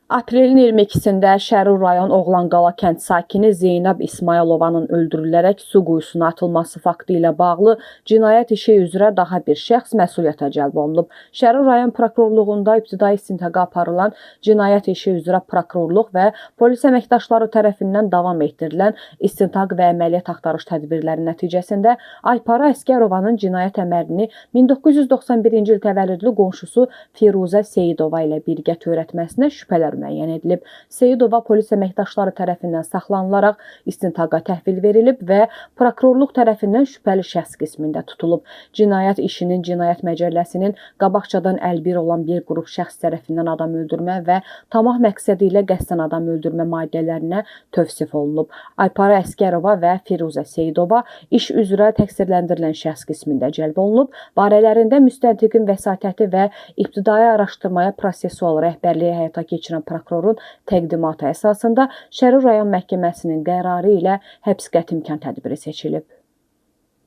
Aprelin 22-sində Şərur rayon Oğlanqala kənd sakini Zeynəb İsmailovanın öldürülərək su quyusuna atılması faktı ilə bağlı cinayət işi üzrə daha bir şəxs məsuliyyətə cəlb olunub. Şərur rayon prokurorluğunda ibtidai istintaqa aparılan cinayət işi üzrə prokurorluq və polis əməkdaşları tərəfindən davam etdirilən istintaq və əməliyyat axtarış tədbirləri nəticəsində Aypara Əsgərovanın cinayət əməlini 1991-ci il təvəllüdlü qonşusu Firuzə Seyidova ilə birgə törətməsinə şübhələr müəyyən edilib. Seyidova polis əməkdaşları tərəfindən saxlanılaraq istintaqa təhvil verilib və prokurorluq tərəfindən şübhəli şəxs qismində tutulub. Cinayət işinin cinayət məcəlləsinin qabaqcadan əlbir olan bir qrup şəxs tərəfindən adam öldürmə və tamah məqsədi ilə qəsdən adam öldürmə maddələrinə tövsif olunub. Aypara Əsgərova və Firuzə Seyidova iş üzrə təqsirləndirilən şəxs qismində cəlb olunub. Barələrində müstəntiqin vəsatəti və ibtidai araşdırmaya prosessual rəhbərliyi həyata keçirən prokurorun təqdimatı əsasında Şərur rayon məhkəməsinin qərarı ilə həbs qəti imkan tədbiri seçilib.